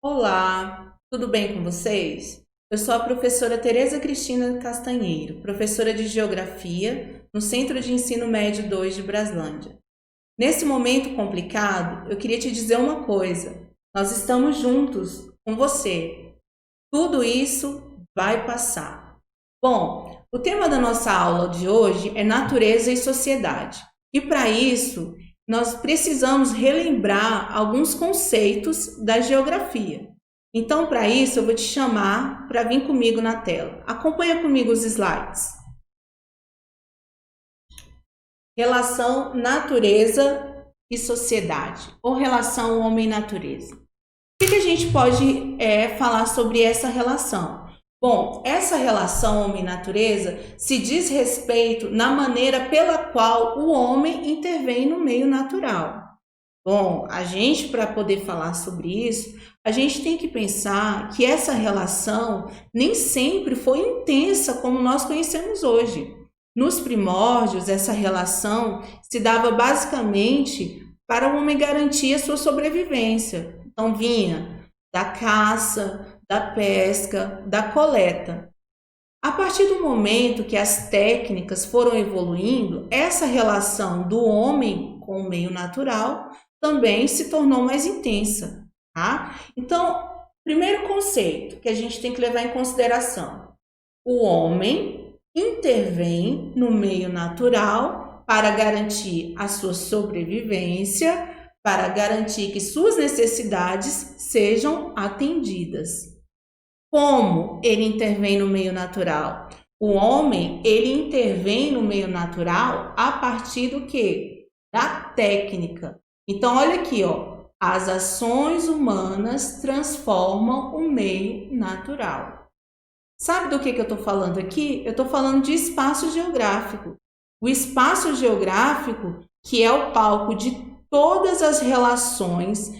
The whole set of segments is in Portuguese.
Olá, tudo bem com vocês? Eu sou a professora Tereza Cristina Castanheiro, professora de Geografia no Centro de Ensino Médio 2 de Braslândia. Nesse momento complicado, eu queria te dizer uma coisa: nós estamos juntos com você. Tudo isso vai passar. Bom, o tema da nossa aula de hoje é natureza e sociedade. E para isso, nós precisamos relembrar alguns conceitos da geografia. Então, para isso, eu vou te chamar para vir comigo na tela. Acompanha comigo os slides. Relação natureza e sociedade, ou relação homem-natureza. O que a gente pode falar sobre essa relação? Bom, essa relação homem-natureza se diz respeito na maneira pela qual o homem intervém no meio natural. Bom, a gente, para poder falar sobre isso, a gente tem que pensar que essa relação nem sempre foi intensa como nós conhecemos hoje. Nos primórdios, essa relação se dava basicamente para o homem garantir a sua sobrevivência. Então, vinha da caça, da pesca, da coleta. A partir do momento que as técnicas foram evoluindo, essa relação do homem com o meio natural também se tornou mais intensa, tá? Então, primeiro conceito que a gente tem que levar em consideração: o homem intervém no meio natural para garantir a sua sobrevivência, para garantir que suas necessidades sejam atendidas. Como ele intervém no meio natural? O homem, ele intervém no meio natural a partir do quê? Da técnica. Então, olha aqui, ó. As ações humanas transformam o meio natural. Sabe do que eu estou falando aqui? Eu estou falando de espaço geográfico. O espaço geográfico, que é o palco de todas as relações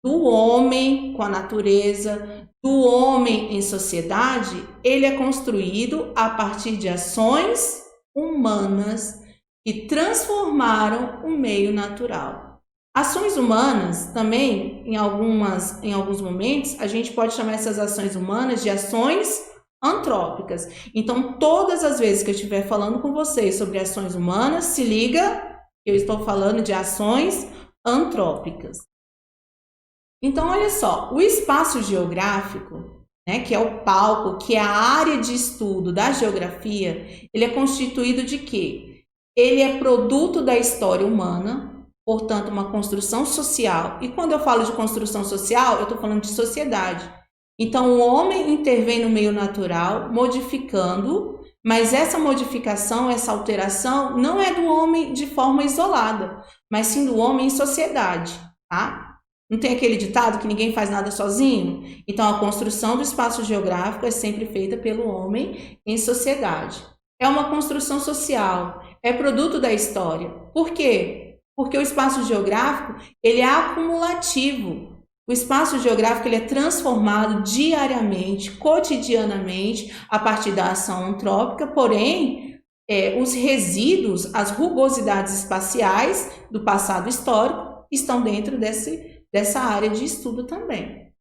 do homem com a natureza, do homem em sociedade, ele é construído a partir de ações humanas que transformaram o meio natural. Ações humanas também, em alguns momentos, a gente pode chamar essas ações humanas de ações antrópicas. Então, todas as vezes que eu estiver falando com vocês sobre ações humanas, se liga, eu estou falando de ações antrópicas. Então, olha só, o espaço geográfico, né, que é o palco, que é a área de estudo da geografia, ele é constituído de quê? Ele é produto da história humana, portanto, uma construção social. E quando eu falo de construção social, eu estou falando de sociedade. Então, o homem intervém no meio natural, modificando, mas essa modificação, essa alteração, não é do homem de forma isolada, mas sim do homem em sociedade, tá? Não tem aquele ditado que ninguém faz nada sozinho? Então, a construção do espaço geográfico é sempre feita pelo homem em sociedade. É uma construção social, é produto da história. Por quê? Porque o espaço geográfico, ele é acumulativo. O espaço geográfico, ele é transformado diariamente, cotidianamente, a partir da ação antrópica, porém, os resíduos, as rugosidades espaciais do passado histórico estão dentro dessa área de estudo também.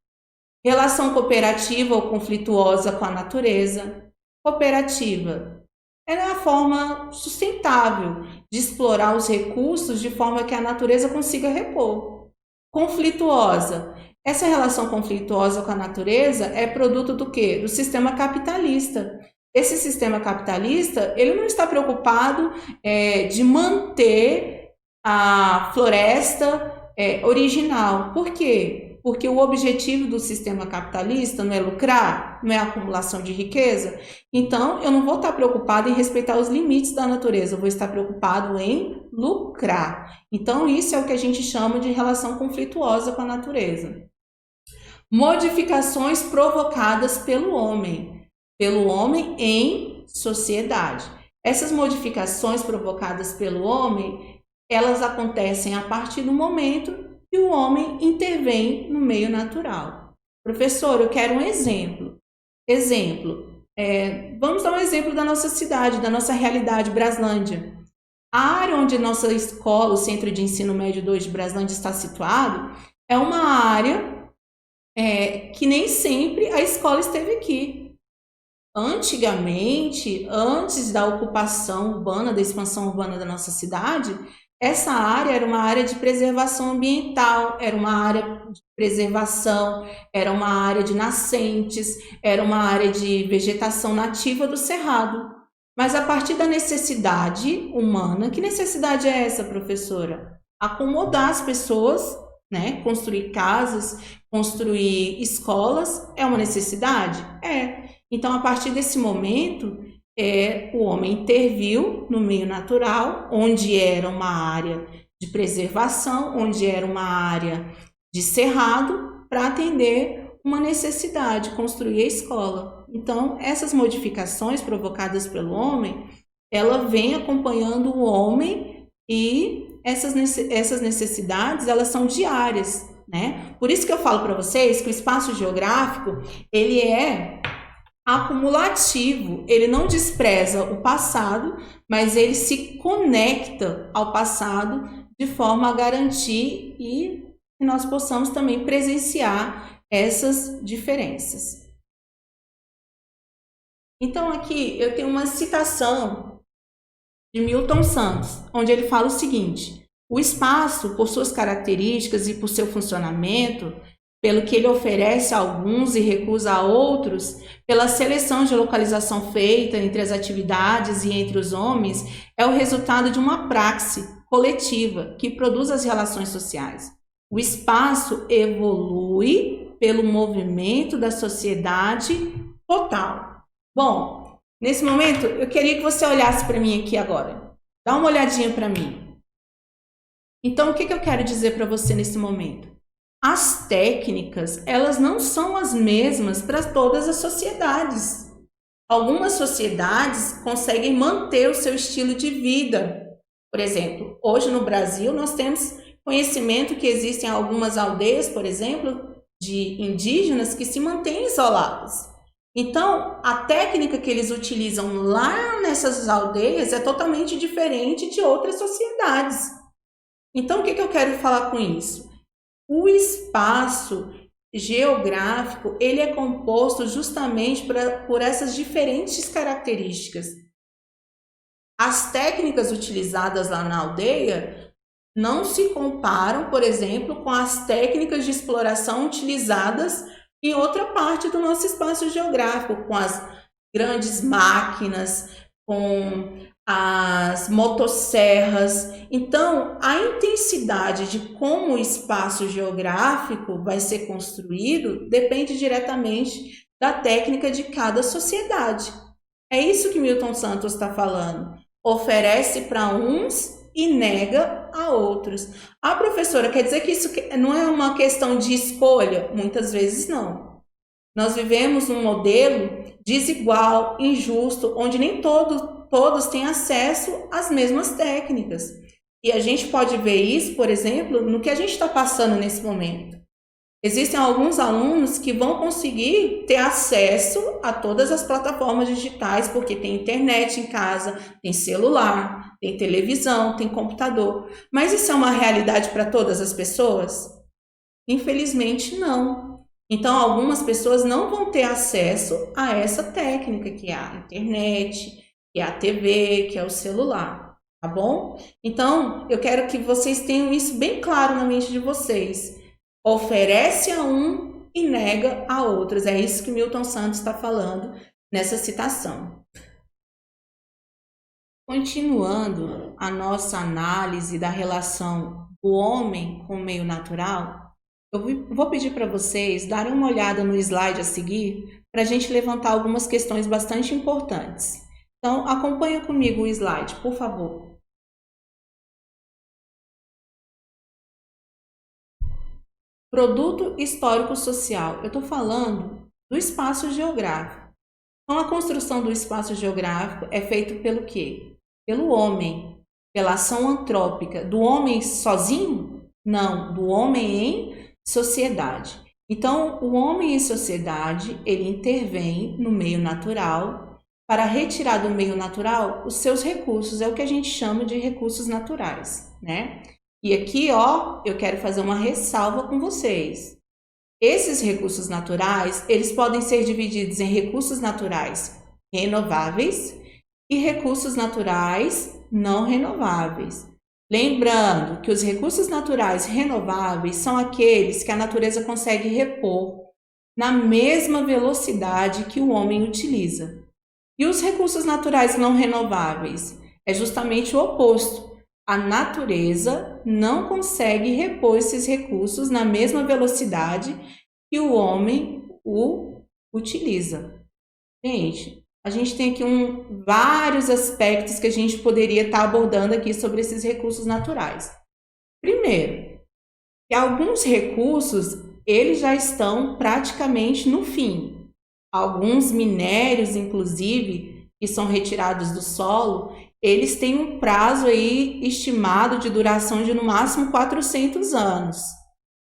Relação cooperativa ou conflituosa com a natureza. Cooperativa é a forma sustentável de explorar os recursos de forma que a natureza consiga repor. Conflituosa. Essa relação conflituosa com a natureza é produto do quê? Do sistema capitalista. Esse sistema capitalista, ele não está preocupado de manter a floresta original. Por quê? Porque o objetivo do sistema capitalista não é lucrar, não é a acumulação de riqueza. Então, eu não vou estar preocupado em respeitar os limites da natureza, eu vou estar preocupado em lucrar. Então, isso é o que a gente chama de relação conflituosa com a natureza. Modificações provocadas pelo homem em sociedade. Essas modificações provocadas pelo homem, elas acontecem a partir do momento que o homem intervém no meio natural. Professor, eu quero um exemplo. Vamos dar um exemplo da nossa cidade, da nossa realidade, Braslândia. A área onde nossa escola, o Centro de Ensino Médio 2 de Braslândia está situado, é uma área que nem sempre a escola esteve aqui. Antigamente, antes da ocupação urbana, da expansão urbana da nossa cidade, essa área era uma área de preservação ambiental, era uma área de preservação, era uma área de nascentes, era uma área de vegetação nativa do cerrado. Mas a partir da necessidade humana, que necessidade é essa, professora? Acomodar as pessoas, né? Construir casas, construir escolas, é uma necessidade? É. Então, a partir desse momento, o homem interviu no meio natural, onde era uma área de preservação, onde era uma área de cerrado, para atender uma necessidade, construir a escola. Então, essas modificações provocadas pelo homem, ela vem acompanhando o homem e essas necessidades, elas são diárias, né? Por isso que eu falo para vocês que o espaço geográfico, ele é acumulativo, ele não despreza o passado, mas ele se conecta ao passado de forma a garantir e que nós possamos também presenciar essas diferenças. Então aqui eu tenho uma citação de Milton Santos, onde ele fala o seguinte: o espaço, por suas características e por seu funcionamento, pelo que ele oferece a alguns e recusa a outros, pela seleção de localização feita entre as atividades e entre os homens, é o resultado de uma praxe coletiva que produz as relações sociais. O espaço evolui pelo movimento da sociedade total. Bom, nesse momento eu queria que você olhasse para mim aqui agora. Dá uma olhadinha para mim. Então, o que eu quero dizer para você nesse momento? As técnicas, elas não são as mesmas para todas as sociedades. Algumas sociedades conseguem manter o seu estilo de vida. Por exemplo, hoje no Brasil nós temos conhecimento que existem algumas aldeias, por exemplo, de indígenas que se mantêm isolados. Então, a técnica que eles utilizam lá nessas aldeias é totalmente diferente de outras sociedades. Então, o que eu quero falar com isso? O espaço geográfico, ele é composto justamente por essas diferentes características. As técnicas utilizadas lá na aldeia não se comparam, por exemplo, com as técnicas de exploração utilizadas em outra parte do nosso espaço geográfico, com as grandes máquinas, com as motosserras. Então, a intensidade de como o espaço geográfico vai ser construído depende diretamente da técnica de cada sociedade. É isso que Milton Santos está falando. Oferece para uns e nega a outros. Ah, professora, quer dizer que isso não é uma questão de escolha? Muitas vezes não. Nós vivemos num modelo desigual, injusto, onde nem todos têm acesso às mesmas técnicas. E a gente pode ver isso, por exemplo, no que a gente está passando nesse momento. Existem alguns alunos que vão conseguir ter acesso a todas as plataformas digitais, porque tem internet em casa, tem celular, tem televisão, tem computador. Mas isso é uma realidade para todas as pessoas? Infelizmente, não. Então, algumas pessoas não vão ter acesso a essa técnica, que é a internet, que é a TV, que é o celular, tá bom? Então, eu quero que vocês tenham isso bem claro na mente de vocês. Oferece a um e nega a outros. É isso que Milton Santos está falando nessa citação. Continuando a nossa análise da relação do homem com o meio natural, eu vou pedir para vocês darem uma olhada no slide a seguir para a gente levantar algumas questões bastante importantes. Então, acompanha comigo o slide, por favor. Produto histórico-social. Eu estou falando do espaço geográfico. Então, a construção do espaço geográfico é feita pelo quê? Pelo homem, pela ação antrópica. Do homem sozinho? Não, do homem em sociedade. Então, o homem em sociedade, ele intervém no meio natural para retirar do meio natural os seus recursos. É o que a gente chama de recursos naturais, né? E aqui, ó, eu quero fazer uma ressalva com vocês. Esses recursos naturais, eles podem ser divididos em recursos naturais renováveis e recursos naturais não renováveis. Lembrando que os recursos naturais renováveis são aqueles que a natureza consegue repor na mesma velocidade que o homem utiliza. E os recursos naturais não renováveis é justamente o oposto. A natureza não consegue repor esses recursos na mesma velocidade que o homem o utiliza. Gente, a gente tem aqui vários aspectos que a gente poderia estar abordando aqui sobre esses recursos naturais. Primeiro, que alguns recursos eles já estão praticamente no fim. Alguns minérios, inclusive, que são retirados do solo, eles têm um prazo aí estimado de duração de no máximo 400 anos.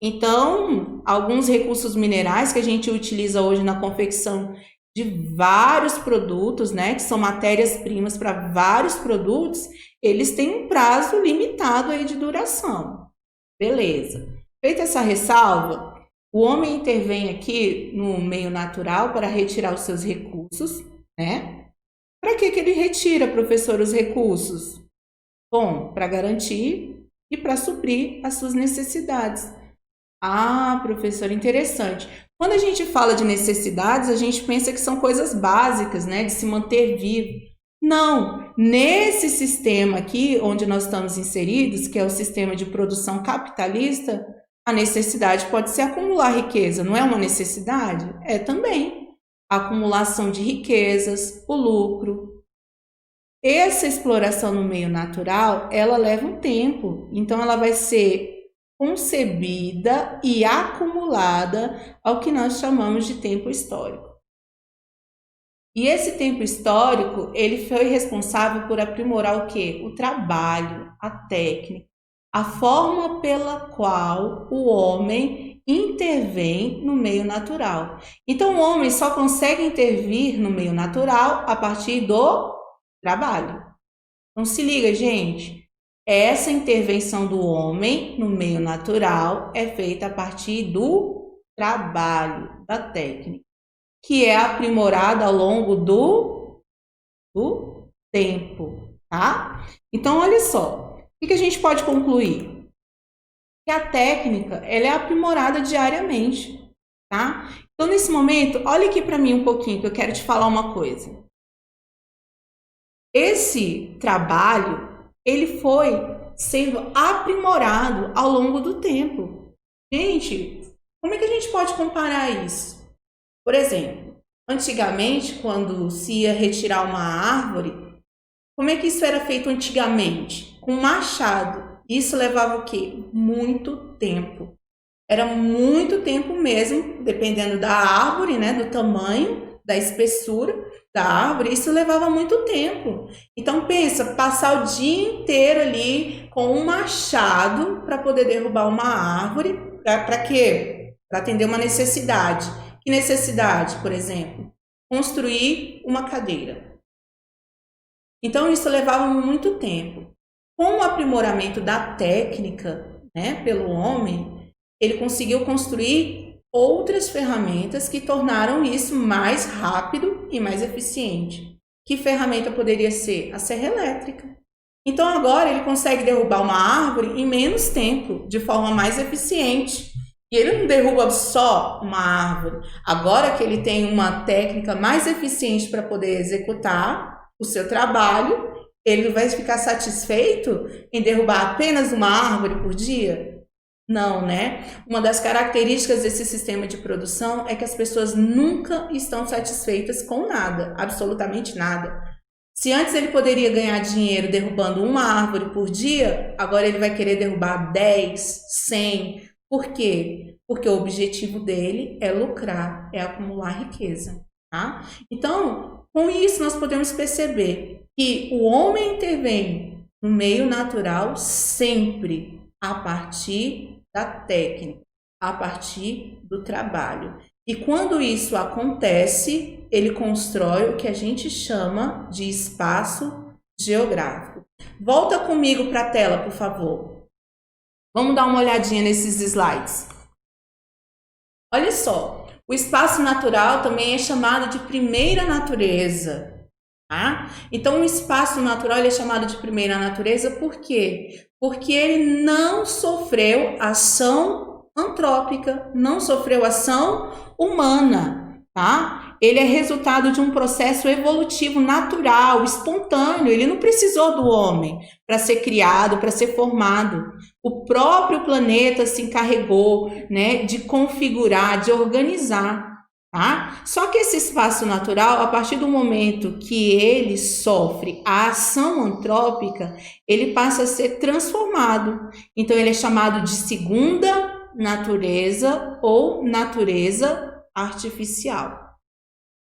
Então, alguns recursos minerais que a gente utiliza hoje na confecção de vários produtos, né, que são matérias-primas para vários produtos, eles têm um prazo limitado aí de duração. Beleza. Feita essa ressalva, o homem intervém aqui no meio natural para retirar os seus recursos, né? Para que ele retira, professor, os recursos? Bom, para garantir e para suprir as suas necessidades. Ah, professor, interessante. Quando a gente fala de necessidades, a gente pensa que são coisas básicas, né, de se manter vivo. Não, nesse sistema aqui, onde nós estamos inseridos, que é o sistema de produção capitalista, a necessidade pode ser acumular riqueza, não é uma necessidade? É também. A acumulação de riquezas, o lucro. Essa exploração no meio natural, ela leva um tempo, então ela vai ser concebida e acumulada ao que nós chamamos de tempo histórico. E esse tempo histórico, ele foi responsável por aprimorar o quê? O trabalho, a técnica, a forma pela qual o homem intervém no meio natural. Então, o homem só consegue intervir no meio natural a partir do trabalho. Então, se liga, gente. Essa intervenção do homem no meio natural é feita a partir do trabalho, da técnica, que é aprimorada ao longo do tempo, tá? Então, olha só, o que a gente pode concluir? Que a técnica, ela é aprimorada diariamente, tá? Então, nesse momento, olha aqui para mim um pouquinho, que eu quero te falar uma coisa. Esse trabalho, ele foi sendo aprimorado ao longo do tempo. Gente, como é que a gente pode comparar isso? Por exemplo, antigamente, quando se ia retirar uma árvore, como é que isso era feito antigamente? Com machado. Isso levava o quê? Muito tempo. Era muito tempo mesmo, dependendo da árvore, né, do tamanho, da espessura da árvore, isso levava muito tempo. Então pensa, passar o dia inteiro ali com um machado para poder derrubar uma árvore, para quê? Para atender uma necessidade. Que necessidade, por exemplo? Construir uma cadeira. Então isso levava muito tempo. Com o aprimoramento da técnica, né, pelo homem, ele conseguiu construir outras ferramentas que tornaram isso mais rápido e mais eficiente. Que ferramenta poderia ser? A serra elétrica. Então agora ele consegue derrubar uma árvore em menos tempo, de forma mais eficiente. E ele não derruba só uma árvore. Agora que ele tem uma técnica mais eficiente para poder executar o seu trabalho, ele vai ficar satisfeito em derrubar apenas uma árvore por dia? Não, né? Uma das características desse sistema de produção é que as pessoas nunca estão satisfeitas com nada, absolutamente nada. Se antes ele poderia ganhar dinheiro derrubando uma árvore por dia, agora ele vai querer derrubar 10, 100. Por quê? Porque o objetivo dele é lucrar, é acumular riqueza, tá? Então, com isso nós podemos perceber que o homem intervém no meio natural sempre a partir da técnica, a partir do trabalho. E quando isso acontece, ele constrói o que a gente chama de espaço geográfico. Volta comigo para a tela, por favor. Vamos dar uma olhadinha nesses slides. Olha só, o espaço natural também é chamado de primeira natureza. Tá? Então, o espaço natural ele é chamado de primeira natureza por quê? Porque ele não sofreu ação antrópica, não sofreu ação humana, tá? Ele é resultado de um processo evolutivo natural, espontâneo, ele não precisou do homem para ser criado, para ser formado. O próprio planeta se encarregou, né, de configurar, de organizar. Tá? Só que esse espaço natural, a partir do momento que ele sofre a ação antrópica, ele passa a ser transformado. Então, ele é chamado de segunda natureza ou natureza artificial.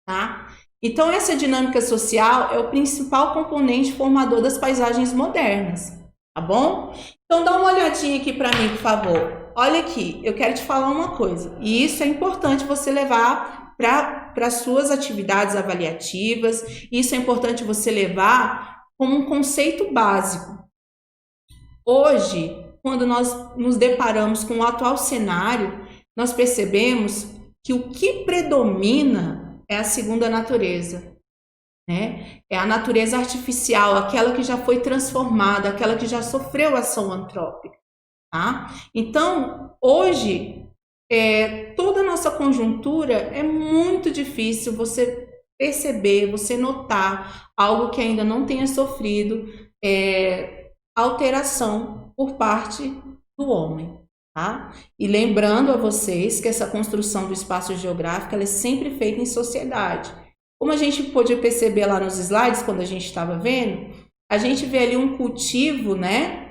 Tá? Então, essa dinâmica social é o principal componente formador das paisagens modernas. Tá bom? Então, dá uma olhadinha aqui para mim, por favor. Olha aqui, eu quero te falar uma coisa, e isso é importante você levar para suas atividades avaliativas, isso é importante você levar como um conceito básico. Hoje, quando nós nos deparamos com o atual cenário, nós percebemos que o que predomina é a segunda natureza, né? É a natureza artificial, aquela que já foi transformada, aquela que já sofreu ação antrópica. Tá? Então, hoje, toda a nossa conjuntura é muito difícil você perceber, você notar algo que ainda não tenha sofrido alteração por parte do homem. Tá? E lembrando a vocês que essa construção do espaço geográfico ela é sempre feita em sociedade. Como a gente pôde perceber lá nos slides, quando a gente estava vendo, a gente vê ali um cultivo, né?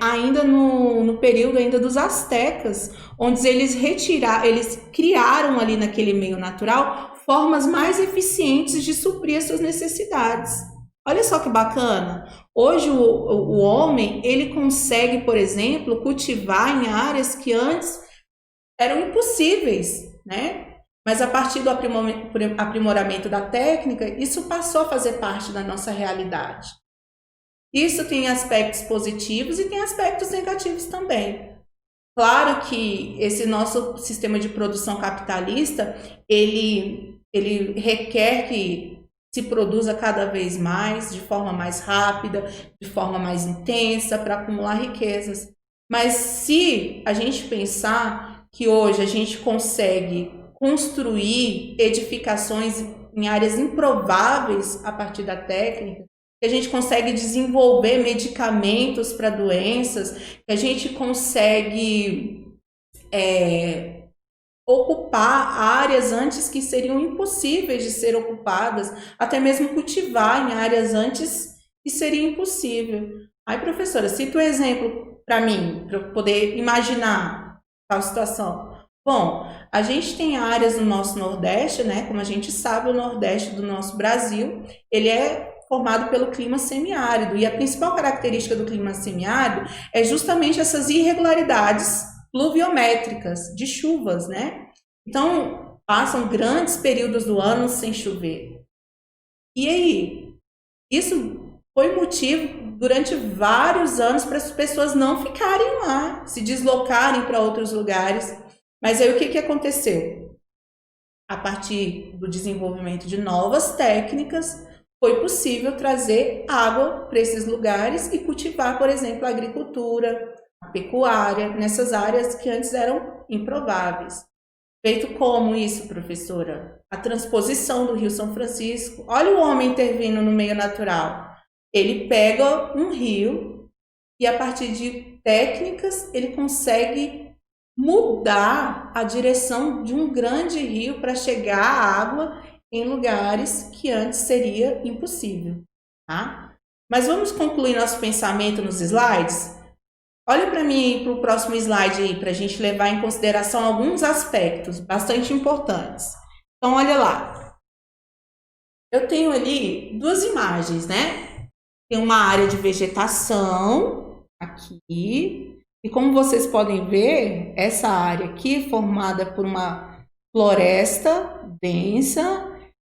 Ainda no período ainda dos astecas, onde eles criaram ali naquele meio natural formas mais eficientes de suprir as suas necessidades. Olha só que bacana! Hoje o homem ele consegue, por exemplo, cultivar em áreas que antes eram impossíveis, né? Mas a partir do aprimoramento da técnica, isso passou a fazer parte da nossa realidade. Isso tem aspectos positivos e tem aspectos negativos também. Claro que esse nosso sistema de produção capitalista, ele requer que se produza cada vez mais, de forma mais rápida, de forma mais intensa, para acumular riquezas. Mas se a gente pensar que hoje a gente consegue construir edificações em áreas improváveis a partir da técnica, que a gente consegue desenvolver medicamentos para doenças, que a gente consegue ocupar áreas antes que seriam impossíveis de ser ocupadas, até mesmo cultivar em áreas antes que seria impossível. Aí, professora, cita um exemplo para mim, para eu poder imaginar tal situação. Bom, a gente tem áreas no nosso Nordeste, né? Como a gente sabe, o Nordeste do nosso Brasil, ele é formado pelo clima semiárido, e a principal característica do clima semiárido é justamente essas irregularidades pluviométricas de chuvas, né? Então, passam grandes períodos do ano sem chover. E aí? Isso foi motivo durante vários anos para as pessoas não ficarem lá, se deslocarem para outros lugares. Mas aí o que aconteceu? A partir do desenvolvimento de novas técnicas, foi possível trazer água para esses lugares e cultivar, por exemplo, a agricultura, a pecuária, nessas áreas que antes eram improváveis. Feito como isso, professora? A transposição do Rio São Francisco. Olha o homem intervindo no meio natural. Ele pega um rio e, a partir de técnicas, ele consegue mudar a direção de um grande rio para chegar à água em lugares que antes seria impossível, tá? Mas vamos concluir nosso pensamento nos slides? Olha para mim, para o próximo slide aí, para a gente levar em consideração alguns aspectos bastante importantes. Então, olha lá. Eu tenho ali duas imagens, né? Tem uma área de vegetação aqui, e como vocês podem ver, essa área aqui é formada por uma floresta densa,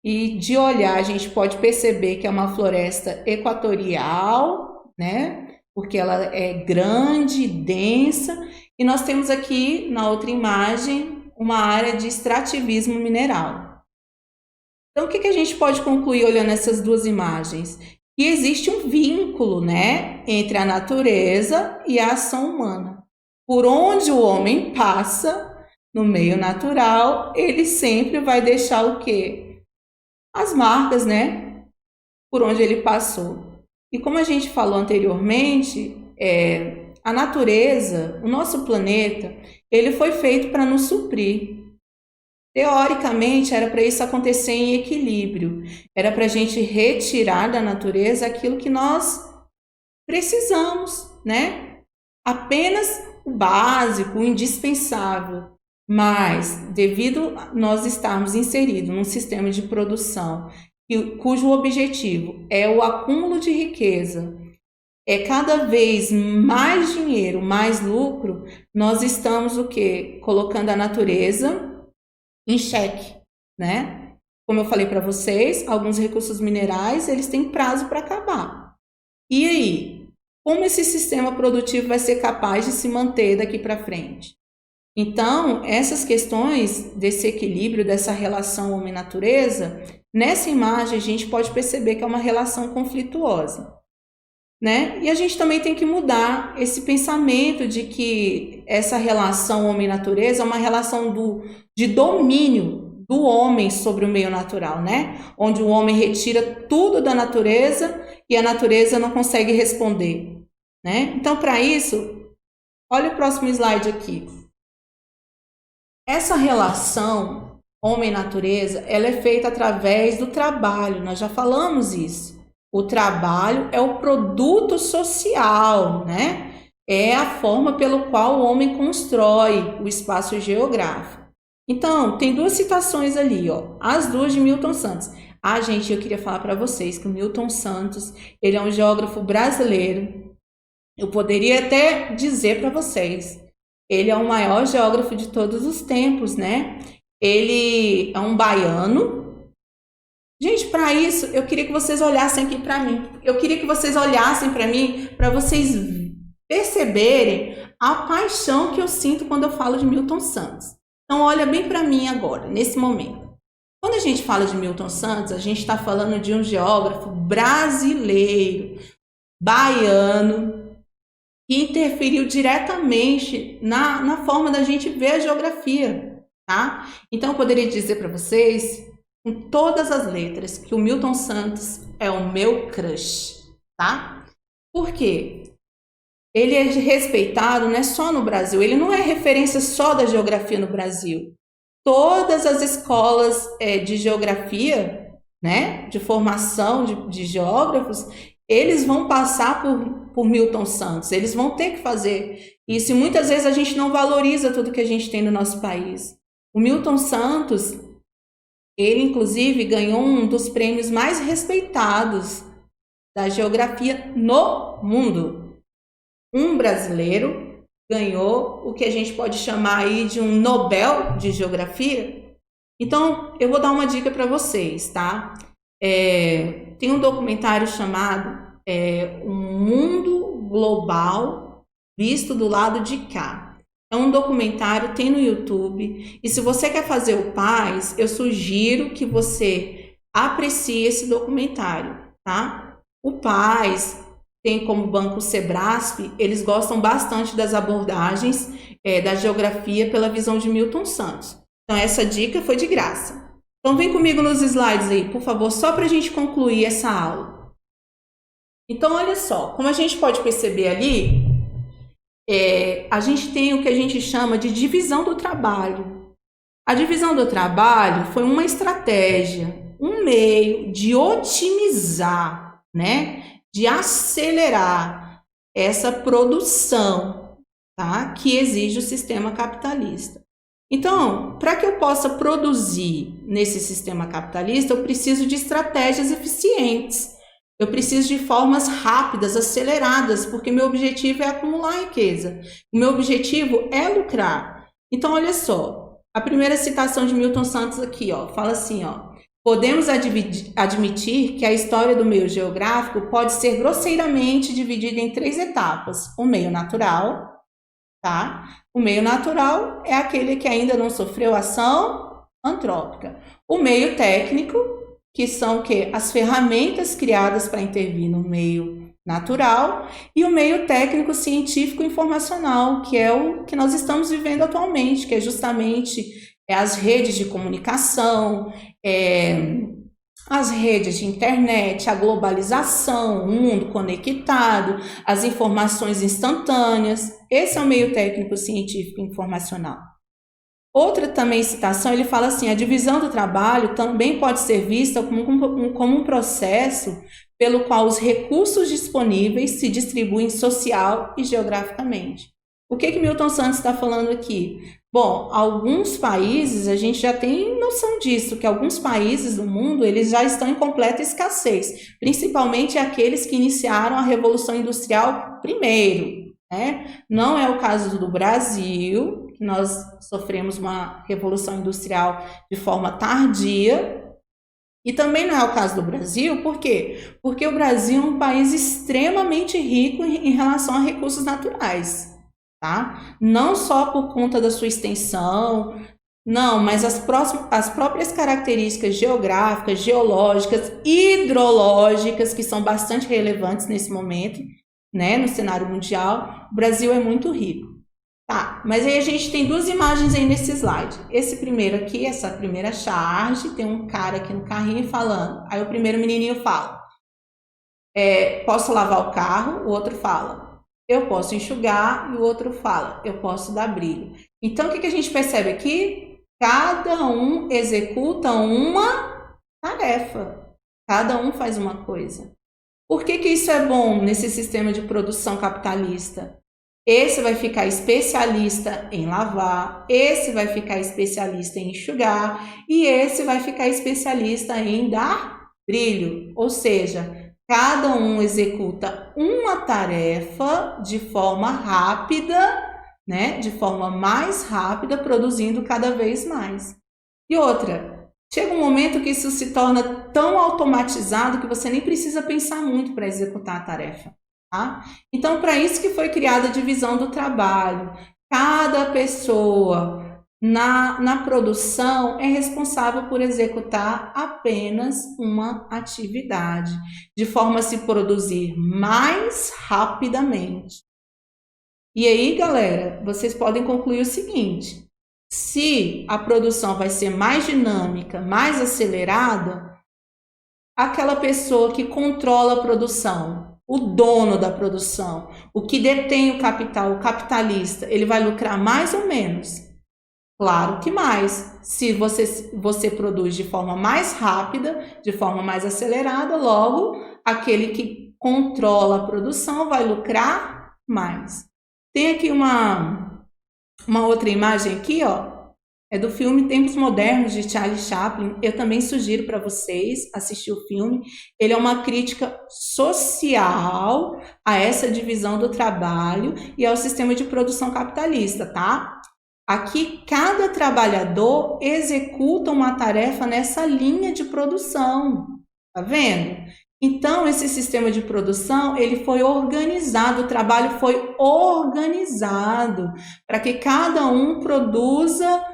e de olhar a gente pode perceber que é uma floresta equatorial, né? Porque ela é grande, densa. E nós temos aqui na outra imagem uma área de extrativismo mineral. Então, o que a gente pode concluir olhando essas duas imagens? Que existe um vínculo, né, entre a natureza e a ação humana. Por onde o homem passa, no meio natural, ele sempre vai deixar o quê? As marcas, né, por onde ele passou. E como a gente falou anteriormente, a natureza, o nosso planeta, ele foi feito para nos suprir. Teoricamente, era para isso acontecer em equilíbrio. Era para a gente retirar da natureza aquilo que nós precisamos, né? Apenas o básico, o indispensável. Mas, devido a nós estarmos inseridos num sistema de produção cujo objetivo é o acúmulo de riqueza, é cada vez mais dinheiro, mais lucro, nós estamos o quê? Colocando a natureza em xeque, né? Como eu falei para vocês, alguns recursos minerais, eles têm prazo para acabar. E aí? Como esse sistema produtivo vai ser capaz de se manter daqui para frente? Então, essas questões desse equilíbrio, dessa relação homem-natureza, nessa imagem a gente pode perceber que é uma relação conflituosa, né? E a gente também tem que mudar esse pensamento de que essa relação homem-natureza é uma relação de domínio do homem sobre o meio natural, né? Onde o homem retira tudo da natureza e a natureza não consegue responder, né? Então, para isso, olha o próximo slide aqui. Essa relação homem-natureza, ela é feita através do trabalho, nós já falamos isso. O trabalho é o produto social, né? É a forma pelo qual o homem constrói o espaço geográfico. Então, tem duas citações ali, ó, as duas de Milton Santos. Ah, gente, eu queria falar para vocês que o Milton Santos, ele é um geógrafo brasileiro. Eu poderia até dizer para vocês, ele é o maior geógrafo de todos os tempos, né? Ele é um baiano. Gente, para isso, eu queria que vocês olhassem aqui para mim. Eu queria que vocês olhassem para mim, para vocês perceberem a paixão que eu sinto quando eu falo de Milton Santos. Então, olha bem para mim agora, nesse momento. Quando a gente fala de Milton Santos, a gente está falando de um geógrafo brasileiro, baiano, que interferiu diretamente na forma da gente ver a geografia, tá? Então, eu poderia dizer para vocês, com todas as letras, que o Milton Santos é o meu crush, tá? Por quê? Ele é respeitado não é só no Brasil, ele não é referência só da geografia no Brasil. Todas as escolas de geografia, né, de formação de geógrafos, eles vão passar por Milton Santos, eles vão ter que fazer isso, e muitas vezes a gente não valoriza tudo que a gente tem no nosso país. O Milton Santos, ele inclusive ganhou um dos prêmios mais respeitados da geografia no mundo. Um brasileiro ganhou o que a gente pode chamar aí de um Nobel de Geografia. Então, eu vou dar uma dica para vocês, tá? Tem um documentário chamado Um Mundo Global Visto do Lado de Cá. É um documentário, tem no YouTube. E se você quer fazer o PAS, eu sugiro que você aprecie esse documentário, tá? O PAS tem como banco o Sebrasp, eles gostam bastante das abordagens da geografia pela visão de Milton Santos. Então, essa dica foi de graça. Então, vem comigo nos slides aí, por favor, só para a gente concluir essa aula. Então, olha só, como a gente pode perceber ali, a gente tem o que a gente chama de divisão do trabalho. A divisão do trabalho foi uma estratégia, um meio de otimizar, né? De acelerar essa produção, tá? Que exige o sistema capitalista. Então, para que eu possa produzir nesse sistema capitalista, eu preciso de estratégias eficientes. Eu preciso de formas rápidas, aceleradas, porque meu objetivo é acumular riqueza. O meu objetivo é lucrar. Então, olha só, a primeira citação de Milton Santos aqui, ó, fala assim, ó: podemos admitir que a história do meio geográfico pode ser grosseiramente dividida em 3 etapas: o meio natural, tá? O meio natural é aquele que ainda não sofreu ação antrópica. O meio técnico, que são o quê? As ferramentas criadas para intervir no meio natural, e o meio técnico científico informacional, que é o que nós estamos vivendo atualmente, que é justamente as redes de comunicação, as redes de internet, a globalização, o mundo conectado, as informações instantâneas. Esse é o meio técnico científico informacional. Outra também citação, ele fala assim, a divisão do trabalho também pode ser vista como um processo pelo qual os recursos disponíveis se distribuem social e geograficamente. O que Milton Santos está falando aqui? Bom, alguns países, a gente já tem noção disso, que alguns países do mundo, eles já estão em completa escassez, principalmente aqueles que iniciaram a Revolução Industrial primeiro, né? Não é o caso do Brasil, que nós sofremos uma Revolução Industrial de forma tardia, e também não é o caso do Brasil, por quê? Porque o Brasil é um país extremamente rico em relação a recursos naturais. Tá? Não só por conta da sua extensão, não, mas as próprias características geográficas, geológicas, hidrológicas, que são bastante relevantes nesse momento, né, no cenário mundial. O Brasil é muito rico. Tá, mas aí a gente tem duas imagens aí nesse slide. Esse primeiro aqui, essa primeira charge, tem um cara aqui no carrinho falando. Aí o primeiro menininho fala, posso lavar o carro? O outro fala, eu posso enxugar, e o outro fala, eu posso dar brilho. Então, o que a gente percebe aqui? Cada um executa uma tarefa. Cada um faz uma coisa. Por que isso é bom nesse sistema de produção capitalista? Esse vai ficar especialista em lavar, esse vai ficar especialista em enxugar, e esse vai ficar especialista em dar brilho. Ou seja, cada um executa uma tarefa de forma rápida, né? De forma mais rápida, produzindo cada vez mais. E outra, chega um momento que isso se torna tão automatizado que você nem precisa pensar muito para executar a tarefa. Tá? Então, para isso que foi criada a divisão do trabalho. Cada pessoa na produção é responsável por executar apenas uma atividade, de forma a se produzir mais rapidamente. E aí, galera, vocês podem concluir o seguinte: se a produção vai ser mais dinâmica, mais acelerada, aquela pessoa que controla a produção, o dono da produção, o que detém o capital, o capitalista, ele vai lucrar mais ou menos? Claro que mais. Se você produz de forma mais rápida, de forma mais acelerada, logo, aquele que controla a produção vai lucrar mais. Tem aqui uma outra imagem aqui, ó. É do filme Tempos Modernos, de Charlie Chaplin. Eu também sugiro para vocês assistir o filme. Ele é uma crítica social a essa divisão do trabalho e ao sistema de produção capitalista, tá? Aqui, cada trabalhador executa uma tarefa nessa linha de produção, tá vendo? Então, esse sistema de produção, ele foi organizado, o trabalho foi organizado para que cada um produza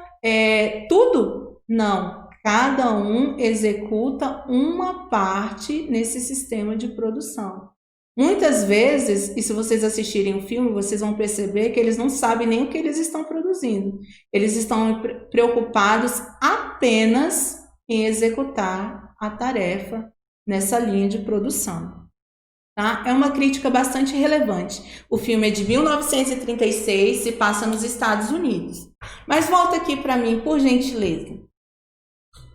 tudo? Não, cada um executa uma parte nesse sistema de produção. Muitas vezes, e se vocês assistirem o filme, vocês vão perceber que eles não sabem nem o que eles estão produzindo. Eles estão preocupados apenas em executar a tarefa nessa linha de produção. Tá? É uma crítica bastante relevante. O filme é de 1936, se passa nos Estados Unidos. Mas volta aqui para mim, por gentileza.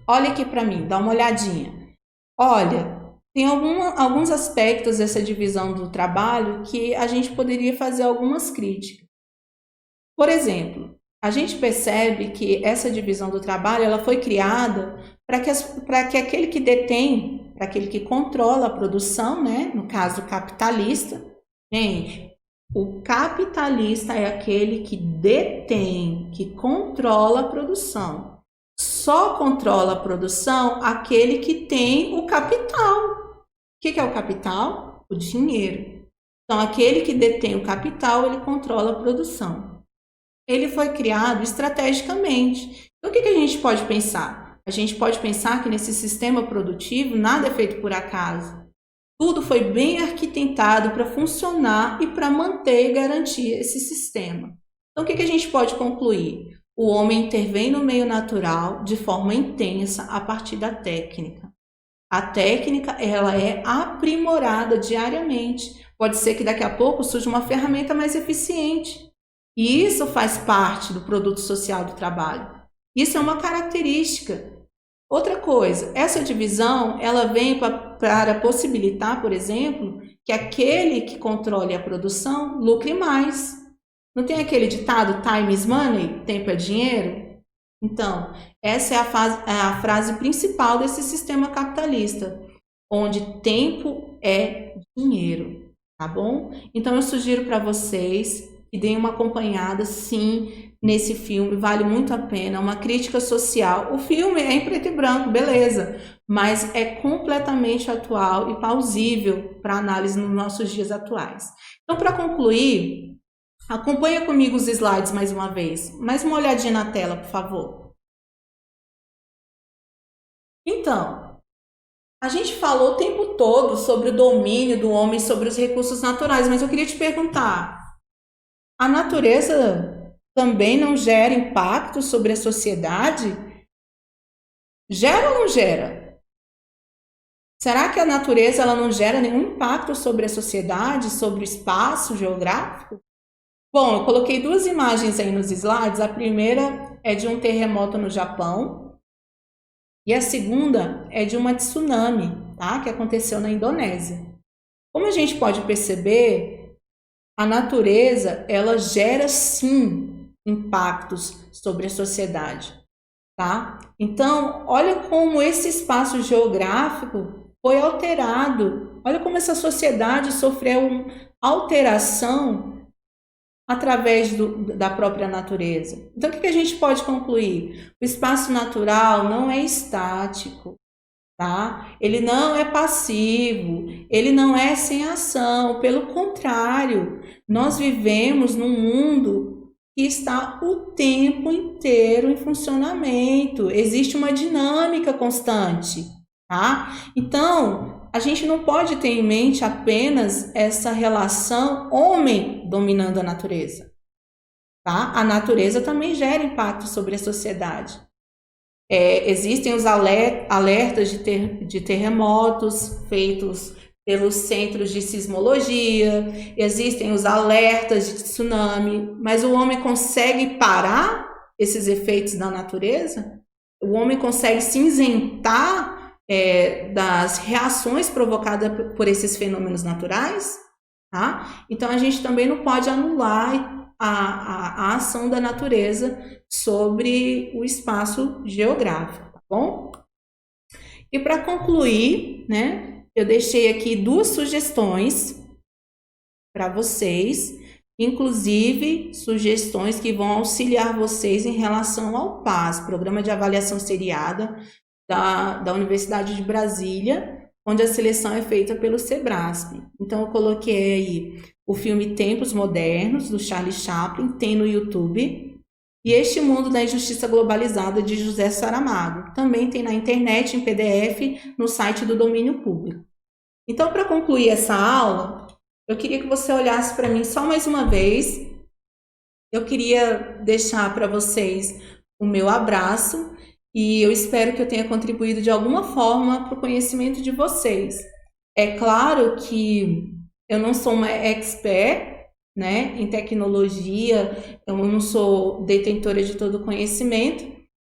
Olha aqui para mim, dá uma olhadinha. Olha, tem alguns aspectos dessa divisão do trabalho que a gente poderia fazer algumas críticas. Por exemplo, a gente percebe que essa divisão do trabalho ela foi criada para que aquele que detém, para aquele que controla a produção, né? No caso capitalista, gente, o capitalista é aquele que detém, que controla a produção. Só controla a produção aquele que tem o capital. O que é o capital? O dinheiro. Então, aquele que detém o capital, ele controla a produção. ele foi criado estrategicamente. Então, o que a gente pode pensar? A gente pode pensar que nesse sistema produtivo nada é feito por acaso. Tudo foi bem arquitetado para funcionar e para manter e garantir esse sistema. Então, o que a gente pode concluir? O homem intervém no meio natural de forma intensa a partir da técnica. A técnica, ela é aprimorada diariamente. Pode ser que daqui a pouco surja uma ferramenta mais eficiente. E isso faz parte do produto social do trabalho. Isso é uma característica. Outra coisa, essa divisão, ela vem para possibilitar, por exemplo, que aquele que controle a produção lucre mais. Não tem aquele ditado, time is money, tempo é dinheiro? Então, essa é a frase principal desse sistema capitalista, onde tempo é dinheiro, tá bom? Então, eu sugiro para vocês que deem uma acompanhada, sim, nesse filme, vale muito a pena, uma crítica social. O filme é em preto e branco, beleza, mas é completamente atual e plausível para análise nos nossos dias atuais. Então, para concluir, acompanha comigo os slides mais uma vez. Mais uma olhadinha na tela, por favor. Então, a gente falou o tempo todo sobre o domínio do homem sobre os recursos naturais, mas eu queria te perguntar, a natureza também não gera impacto sobre a sociedade? Gera ou não gera? Será que a natureza ela não gera nenhum impacto sobre a sociedade, sobre o espaço geográfico? Bom, eu coloquei duas imagens aí nos slides. A primeira é de um terremoto no Japão e a segunda é de uma tsunami, tá? Que aconteceu na Indonésia. Como a gente pode perceber, a natureza ela gera sim impactos sobre a sociedade, tá? Então, olha como esse espaço geográfico foi alterado. Olha como essa sociedade sofreu alteração através da própria natureza. Então, o que a gente pode concluir? O espaço natural não é estático, tá? Ele não é passivo, ele não é sem ação, pelo contrário, nós vivemos num mundo que está o tempo inteiro em funcionamento, existe uma dinâmica constante, tá? Então, a gente não pode ter em mente apenas essa relação homem dominando a natureza, tá? A natureza também gera impacto sobre a sociedade. Existem os alertas de terremotos feitos pelos centros de sismologia, existem os alertas de tsunami, mas o homem consegue parar esses efeitos da natureza? O homem consegue se isentar das reações provocadas por esses fenômenos naturais, tá? Então, a gente também não pode anular a ação da natureza sobre o espaço geográfico, tá bom? E para concluir, né, eu deixei aqui duas sugestões para vocês, inclusive sugestões que vão auxiliar vocês em relação ao PAS, Programa de Avaliação Seriada da Universidade de Brasília, onde a seleção é feita pelo SEBRASP. Então, eu coloquei aí o filme Tempos Modernos, do Charlie Chaplin, tem no YouTube, e Este Mundo da Injustiça Globalizada, de José Saramago. Também tem na internet, em PDF, no site do Domínio Público. Então, para concluir essa aula, eu queria que você olhasse para mim só mais uma vez. Eu queria deixar para vocês o meu abraço, e eu espero que eu tenha contribuído de alguma forma para o conhecimento de vocês. É claro que eu não sou uma expert, né, em tecnologia, eu não sou detentora de todo o conhecimento,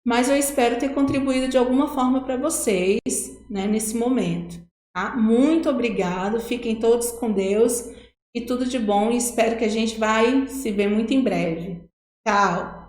mas eu espero ter contribuído de alguma forma para vocês, né, nesse momento. Tá? Muito obrigado, fiquem todos com Deus e tudo de bom, e espero que a gente vai se ver muito em breve. Tchau!